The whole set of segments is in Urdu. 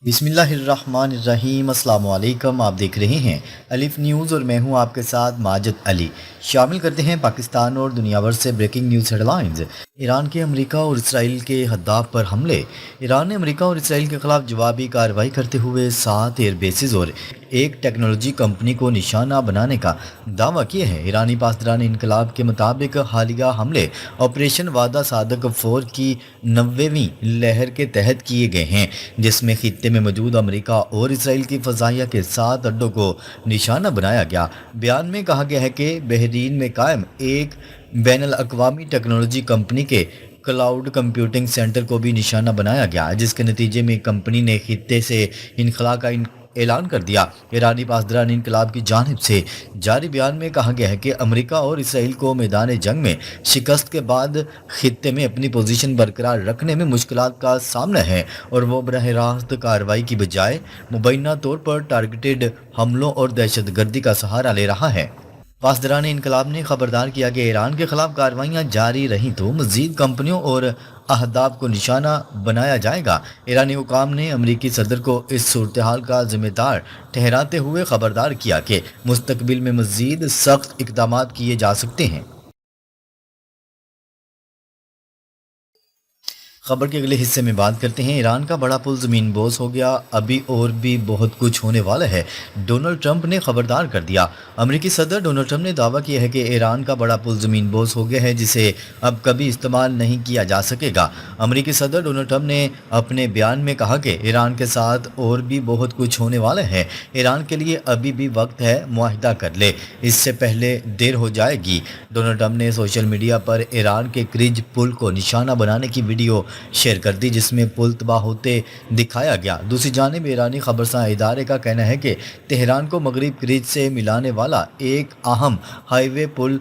بسم اللہ الرحمن الرحیم۔ السلام علیکم، آپ دیکھ رہے ہیں الف نیوز اور میں ہوں آپ کے ساتھ ماجد علی۔ شامل کرتے ہیں پاکستان اور دنیا بھر سے breaking news headlines. Iran کے امریکہ اور اسرائیل کے اہداف پر حملے۔ ایران نے امریکہ اور اسرائیل کے خلاف جوابی کارروائی کرتے ہوئے 7 ایئر بیسز اور ایک ٹیکنالوجی کمپنی کو نشانہ بنانے کا دعویٰ کیا ہے۔ ایرانی پاسداران انقلاب کے مطابق حالیہ حملے آپریشن وعدہ صادق 4 کی 90ویں لہر کے تحت کیے گئے ہیں، جس میں خطے میں موجود امریکہ اور اسرائیل کی فضائیہ کے 7 اڈوں کو نشانہ بنایا گیا۔ بیان میں کہا گیا ہے کہ بحرین میں قائم ایک بین الاقوامی ٹیکنالوجی کمپنی کے کلاؤڈ کمپیوٹنگ سینٹر کو بھی نشانہ بنایا گیا، جس کے نتیجے میں کمپنی نے خطے سے انخلا کا اعلان کر دیا۔ ایرانی پاسداران انقلاب کی جانب سے جاری بیان میں کہا گیا ہے کہ امریکہ اور اسرائیل کو میدان جنگ میں شکست کے بعد خطے میں اپنی پوزیشن برقرار رکھنے میں مشکلات کا سامنا ہے اور وہ براہ راست کارروائی کی بجائے مبینہ طور پر ٹارگیٹڈ حملوں اور دہشت گردی کا سہارا لے رہا ہے۔ پاسداران انقلاب نے خبردار کیا کہ ایران کے خلاف کارروائیاں جاری رہیں تو مزید کمپنیوں اور اہداف کو نشانہ بنایا جائے گا۔ ایرانی حکام نے امریکی صدر کو اس صورتحال کا ذمہ دار ٹھہراتے ہوئے خبردار کیا کہ مستقبل میں مزید سخت اقدامات کیے جا سکتے ہیں۔ خبر کے اگلے حصے میں بات کرتے ہیں۔ ایران کا بڑا پل زمین بوس ہو گیا، ابھی اور بھی بہت کچھ ہونے والا ہے، ڈونلڈ ٹرمپ نے خبردار کر دیا۔ امریکی صدر ڈونلڈ ٹرمپ نے دعویٰ کیا ہے کہ ایران کا بڑا پل زمین بوس ہو گیا ہے، جسے اب کبھی استعمال نہیں کیا جا سکے گا۔ امریکی صدر ڈونلڈ ٹرمپ نے اپنے بیان میں کہا کہ ایران کے ساتھ اور بھی بہت کچھ ہونے والا ہے، ایران کے لیے ابھی بھی وقت ہے، معاہدہ کر لے، اس سے پہلے دیر ہو جائے گی۔ ڈونلڈ ٹرمپ نے سوشل میڈیا پر ایران کے کرج پل کو نشانہ بنانے کی ویڈیو شیئر کر دی، جس میں پل تباہ ہوتے دکھایا گیا۔ دوسری جانب ایرانی خبرساں ادارے کا کہنا ہے کہ تہران کو مغرب کرج سے ملانے والا ایک اہم ہائی وے پل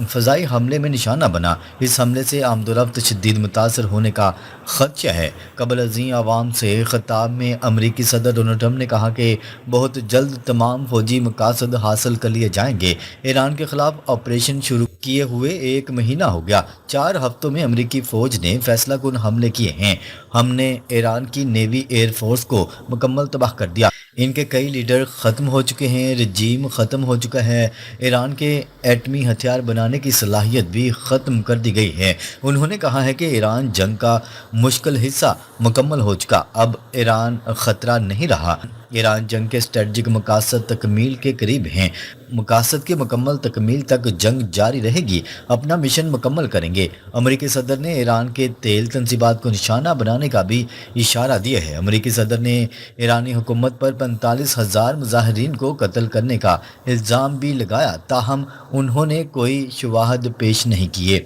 فضائی حملے میں نشانہ بنا۔ اس حملے سے آمد و رفت شدید متاثر ہونے کا خدشہ ہے۔ قبل ازیں عوام سے خطاب میں امریکی صدر ڈونلڈ ٹرمپ نے کہا کہ بہت جلد تمام فوجی مقاصد حاصل کر لیے جائیں گے۔ ایران کے خلاف آپریشن شروع کیے ہوئے 1 مہینہ ہو گیا، 4 ہفتوں میں امریکی فوج نے فیصلہ کن حملے کیے ہیں۔ ہم نے ایران کی نیوی ایئر فورس کو مکمل تباہ کر دیا، ان کے کئی لیڈر ختم ہو چکے ہیں، رجیم ختم ہو چکا ہے، ایران کے ایٹمی ہتھیار بنانے کی صلاحیت بھی ختم کر دی گئی ہے۔ انہوں نے کہا ہے کہ ایران جنگ کا مشکل حصہ مکمل ہو چکا، اب ایران خطرہ نہیں رہا۔ ایران جنگ کے اسٹریٹجک مقاصد تکمیل کے قریب ہیں، مقاصد کی مکمل تکمیل تک جنگ جاری رہے گی، اپنا مشن مکمل کریں گے۔ امریکی صدر نے ایران کے تیل تنصیبات کو نشانہ بنانے کا بھی اشارہ دیا ہے۔ امریکی صدر نے ایرانی حکومت پر 45,000 مظاہرین کو قتل کرنے کا الزام بھی لگایا، تاہم انہوں نے کوئی شواہد پیش نہیں کیے۔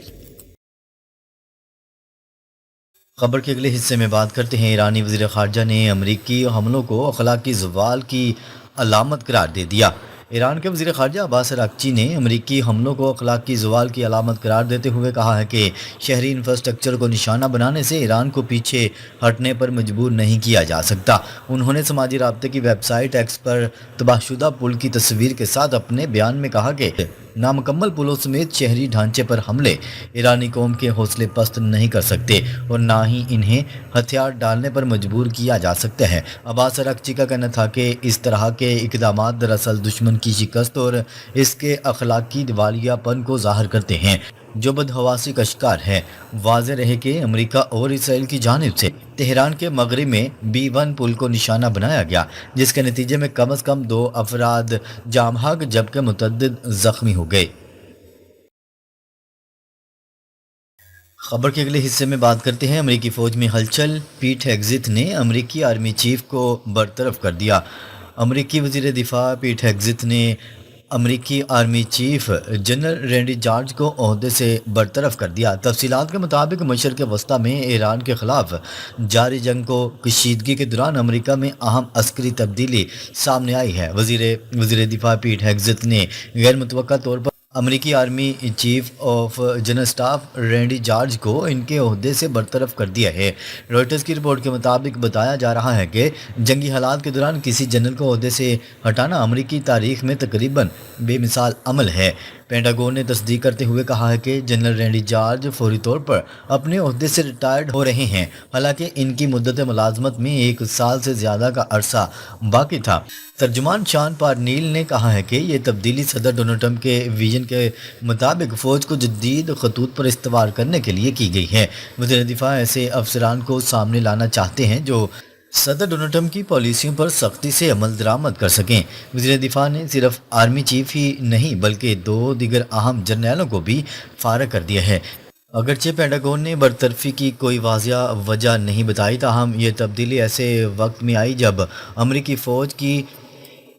خبر کے اگلے حصے میں بات کرتے ہیں۔ ایرانی وزیر خارجہ نے امریکی حملوں کو اخلاقی زوال کی علامت قرار دے دیا۔ ایران کے وزیر خارجہ عباس اراغچی نے امریکی حملوں کو اخلاقی زوال کی علامت قرار دیتے ہوئے کہا ہے کہ شہری انفراسٹرکچر کو نشانہ بنانے سے ایران کو پیچھے ہٹنے پر مجبور نہیں کیا جا سکتا۔ انہوں نے سماجی رابطے کی ویب سائٹ ایکس پر تباہ شدہ پل کی تصویر کے ساتھ اپنے بیان میں کہا کہ نامکمل پلوں سمیت شہری ڈھانچے پر حملے ایرانی قوم کے حوصلے پست نہیں کر سکتے اور نہ ہی انہیں ہتھیار ڈالنے پر مجبور کیا جا سکتا ہے۔ عباس اراغچی کا کہنا تھا کہ اس طرح کے اقدامات دراصل دشمن کی شکست اور اس کے اخلاقی دیوالیہ پن کو ظاہر کرتے ہیں، جو بدحواسی کا شکار ہے۔ واضح رہے کہ امریکہ اور اسرائیل کی جانب سے تہران کے مغرب میں B1 پل کو نشانہ بنایا گیا، جس کے نتیجے میں کم از کم 2 افراد جاں بحق جبکہ متعدد زخمی ہو گئے۔ خبر کے اگلے حصے میں بات کرتے ہیں۔ امریکی فوج میں ہلچل، پیٹ ہیگزیت نے امریکی آرمی چیف کو برطرف کر دیا۔ امریکی وزیر دفاع پیٹ ہیگزیت نے امریکی آرمی چیف جنرل رینڈی جارج کو عہدے سے برطرف کر دیا۔ تفصیلات کے مطابق مشرق وسطیٰ میں ایران کے خلاف جاری جنگ کو کشیدگی کے دوران امریکہ میں اہم عسکری تبدیلی سامنے آئی ہے۔ وزیر دفاع پیٹ ہیگزیت نے غیر متوقع طور پر امریکی army chief of general staff رینڈی George کو ان کے عہدے سے برطرف کر دیا ہے۔ روئٹرز کی رپورٹ کے مطابق بتایا جا رہا ہے کہ جنگی حالات کے دوران کسی جنرل کو عہدے سے ہٹانا امریکی تاریخ میں تقریباً بے مثال عمل ہے۔ پینٹاگون نے تصدیق کرتے ہوئے کہا ہے کہ جنرل رینڈی جارج فوری طور پر اپنے عہدے سے ریٹائرڈ ہو رہے ہیں، حالانکہ ان کی مدت ملازمت میں 1 سال سے زیادہ کا عرصہ باقی تھا۔ ترجمان شان پارنیل نے کہا ہے کہ یہ تبدیلی صدر ڈونلڈ ٹرمپ کے ویژن کے مطابق فوج کو جدید خطوط پر استوار کرنے کے لیے کی گئی ہے۔ وزیر دفاع ایسے افسران کو سامنے لانا چاہتے ہیں جو صدر ڈونلڈ ٹرمپ کی پالیسیوں پر سختی سے عمل درآمد کر سکیں۔ وزیر دفاع نے صرف آرمی چیف ہی نہیں بلکہ 2 دیگر اہم جرنیلوں کو بھی فارغ کر دیا ہے۔ اگرچہ پینٹاگون نے برطرفی کی کوئی واضح وجہ نہیں بتائی، تاہم یہ تبدیلی ایسے وقت میں آئی جب امریکی فوج کی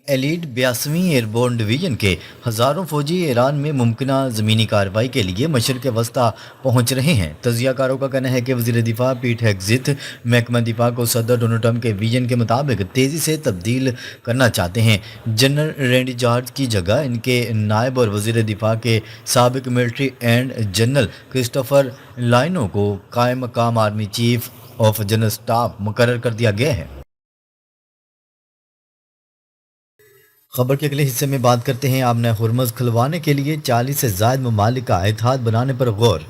ایلیٹ 82ویں ایئربورن ڈویژن کے ہزاروں فوجی ایران میں ممکنہ زمینی کارروائی کے لیے مشرق وسطی پہنچ رہے ہیں۔ تجزیہ کاروں کا کہنا ہے کہ وزیر دفاع پیٹ ہگزتھ محکمہ دفاع کو صدر ڈونلڈ ٹرمپ کے ویژن کے مطابق تیزی سے تبدیل کرنا چاہتے ہیں۔ جنرل رینڈی جارج کی جگہ ان کے نائب اور وزیر دفاع کے سابق military and general Christopher lino کو قائم مقام army chief of general staff مقرر کر دیا گیا ہے۔ خبر کے اگلے حصے میں بات کرتے ہیں آبنۂ ہرمز کھلوانے کے لیے 40 سے زائد ممالک کا اتحاد بنانے پر غور۔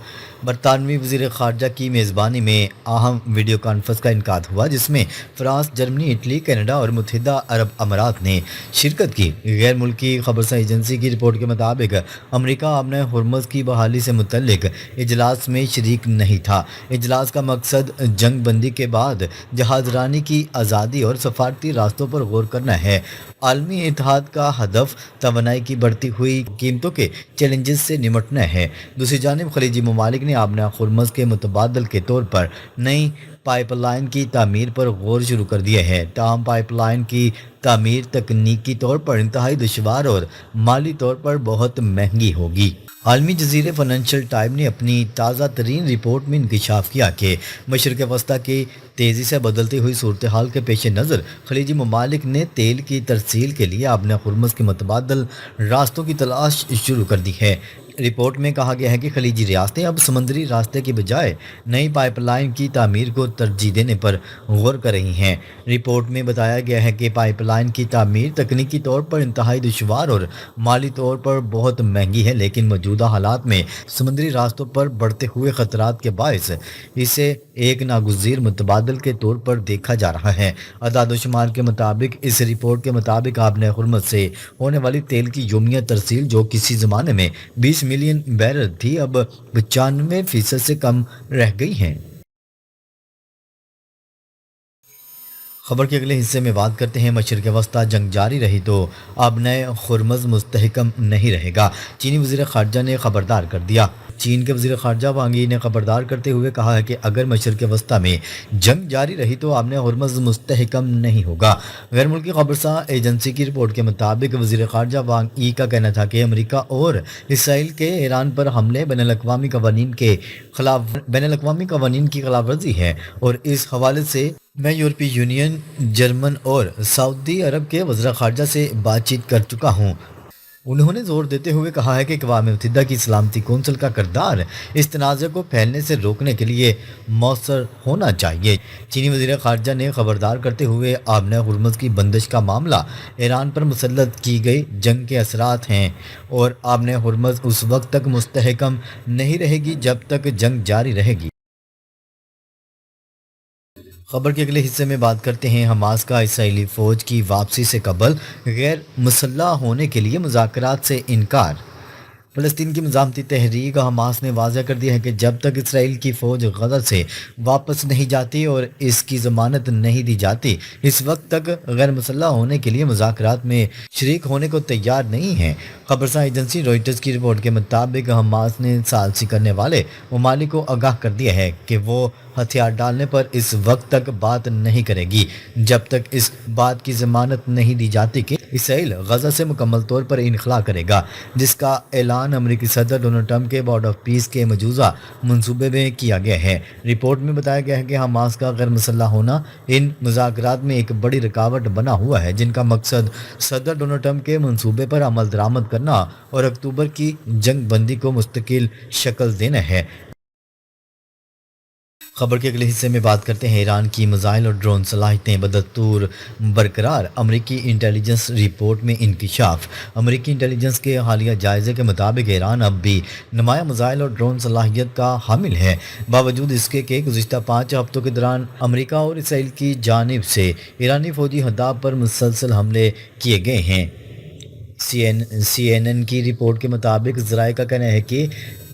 برطانوی وزیر خارجہ کی میزبانی میں اہم ویڈیو کانفرنس کا انعقاد ہوا، جس میں فرانس، جرمنی، اٹلی، کینیڈا اور متحدہ عرب امارات نے شرکت کی۔ غیر ملکی خبرساں ایجنسی کی رپورٹ کے مطابق امریکہ آبنۂ ہرمز کی بحالی سے متعلق اجلاس میں شریک نہیں تھا۔ اجلاس کا مقصد جنگ بندی کے بعد جہاز رانی کی آزادی اور سفارتی راستوں پر غور کرنا ہے۔ عالمی اتحاد کا ہدف توانائی کی بڑھتی ہوئی قیمتوں کے چیلنجز سے نمٹنا ہے۔ دوسری جانب خلیجی ممالک نے آبنۂ ہرمز کے متبادل کے طور پر نئی پائپ لائن کی تعمیر پر غور شروع کر دیا ہے، تاہم پائپ لائن کی تعمیر تکنیکی طور پر انتہائی دشوار اور مالی طور پر بہت مہنگی ہوگی۔ عالمی جزیرے فائنینشل ٹائم نے اپنی تازہ ترین رپورٹ میں انکشاف کیا کہ مشرق وسطیٰ کی تیزی سے بدلتی ہوئی صورتحال کے پیش نظر خلیجی ممالک نے تیل کی ترسیل کے لیے آبنۂ ہرمز کے متبادل راستوں کی تلاش شروع کر دی ہے۔ رپورٹ میں کہا گیا ہے کہ خلیجی ریاستیں اب سمندری راستے کی بجائے نئی پائپ لائن کی تعمیر کو ترجیح دینے پر غور کر رہی ہیں۔ رپورٹ میں بتایا گیا ہے کہ پائپ لائن کی تعمیر تکنیکی طور پر انتہائی دشوار اور مالی طور پر بہت مہنگی ہے، لیکن موجودہ حالات میں سمندری راستوں پر بڑھتے ہوئے خطرات کے باعث اسے ایک ناگزیر متبادل کے طور پر دیکھا جا رہا ہے۔ اعداد و شمار کے مطابق اس رپورٹ کے مطابق آبنۂ ہرمز سے ہونے والی تیل کی یومیہ ترسیل، جو کسی زمانے میں 20 ملین بیرل تھی، اب 95% سے کم رہ گئی ہیں۔ خبر کے اگلے حصے میں بات کرتے ہیں مشرق وسطیٰ جنگ جاری رہی تو آبنۂ ہرمز مستحکم نہیں رہے گا، چینی وزیر خارجہ نے خبردار کر دیا۔ چین کے وزیر خارجہ وانگ ای نے خبردار کرتے ہوئے کہا ہے کہ اگر مشرق وسطیٰ میں جنگ جاری رہی تو آبنۂ ہرمز مستحکم نہیں ہوگا۔ غیر ملکی خبرساں ایجنسی کی رپورٹ کے مطابق وزیر خارجہ وانگ ای کا کہنا تھا کہ امریکہ اور اسرائیل کے ایران پر حملے بین الاقوامی قوانین کی خلاف ورزی ہے، اور اس حوالے سے میں یورپی یونین، جرمن اور سعودی عرب کے وزراء خارجہ سے بات چیت کر چکا ہوں۔ انہوں نے زور دیتے ہوئے کہا ہے کہ اقوام متحدہ کی سلامتی کونسل کا کردار اس تنازع کو پھیلنے سے روکنے کے لیے مؤثر ہونا چاہیے۔ چینی وزیر خارجہ نے خبردار کرتے ہوئے آبنۂ ہرمز کی بندش کا معاملہ ایران پر مسلط کی گئی جنگ کے اثرات ہیں، اور آبنۂ ہرمز اس وقت تک مستحکم نہیں رہے گی جب تک جنگ جاری رہے گی۔ خبر کے اگلے حصے میں بات کرتے ہیں حماس کا اسرائیلی فوج کی واپسی سے قبل غیر مسلح ہونے کے لیے مذاکرات سے انکار۔ فلسطین کی مزاحمتی تحریک حماس نے واضح کر دیا ہے کہ جب تک اسرائیل کی فوج غزہ سے واپس نہیں جاتی اور اس کی ضمانت نہیں دی جاتی، اس وقت تک غیر مسلح ہونے کے لیے مذاکرات میں شریک ہونے کو تیار نہیں ہے۔ خبرساں ایجنسی روئٹرز کی رپورٹ کے مطابق حماس نے ثالثی کرنے والے ممالک کو آگاہ کر دیا ہے کہ وہ ہتھیار ڈالنے پر اس وقت تک بات نہیں کرے گی جب تک اس بات کی ضمانت نہیں دی جاتی کہ اسرائیل غزہ سے مکمل طور پر انخلا کرے گا، جس کا اعلان امریکی صدر ڈونلڈ ٹرمپ کے بورڈ آف پیس کے مجوزہ منصوبے میں کیا گیا ہے۔ رپورٹ میں بتایا گیا ہے کہ حماس کا غیر مسلح ہونا ان مذاکرات میں ایک بڑی رکاوٹ بنا ہوا ہے، جن کا مقصد صدر ڈونلڈ ٹرمپ کے منصوبے پر عمل درآمد کرنا اور اکتوبر کی جنگ بندی کو مستقل شکل دینا ہے۔ خبر کے اگلے حصے میں بات کرتے ہیں ایران کی میزائل اور ڈرون صلاحیتیں بدستور برقرار، امریکی انٹیلیجنس رپورٹ میں انکشاف۔ امریکی انٹیلیجنس کے حالیہ جائزے کے مطابق ایران اب بھی نمایاں میزائل اور ڈرون صلاحیت کا حامل ہے، باوجود اس کے کہ گزشتہ 5 ہفتوں کے دوران امریکہ اور اسرائیل کی جانب سے ایرانی فوجی اہداف پر مسلسل حملے کیے گئے ہیں۔ سی این این کی رپورٹ کے مطابق ذرائع کا کہنا ہے کہ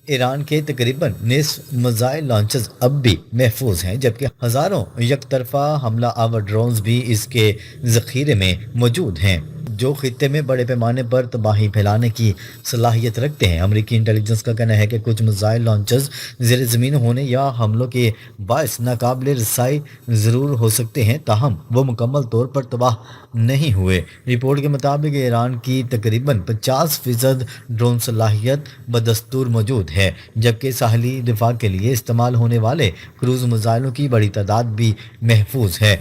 ایران کے تقریباً نصف میزائل لانچرز اب بھی محفوظ ہیں، جبکہ ہزاروں یک طرفہ حملہ آور ڈرونز بھی اس کے ذخیرے میں موجود ہیں، جو خطے میں بڑے پیمانے پر تباہی پھیلانے کی صلاحیت رکھتے ہیں۔ امریکی انٹیلیجنس کا کہنا ہے کہ کچھ میزائل لانچرز زیر زمین ہونے یا حملوں کے باعث ناقابل رسائی ضرور ہو سکتے ہیں، تاہم وہ مکمل طور پر تباہ نہیں ہوئے۔ رپورٹ کے مطابق ایران کی تقریباً 50% ڈرون صلاحیت بدستور موجود ہے، جبکہ ساحلی دفاع کے لیے استعمال ہونے والے کروز میزائلوں کی بڑی تعداد بھی محفوظ ہے۔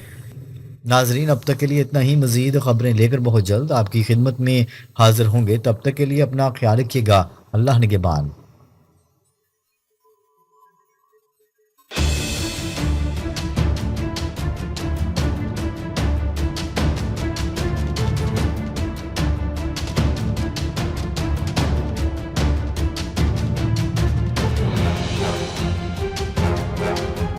ناظرین، اب تک کے لیے اتنا ہی۔ مزید خبریں لے کر بہت جلد آپ کی خدمت میں حاضر ہوں گے، تب تک کے لیے اپنا خیال رکھیے گا۔ اللہ نگہبان۔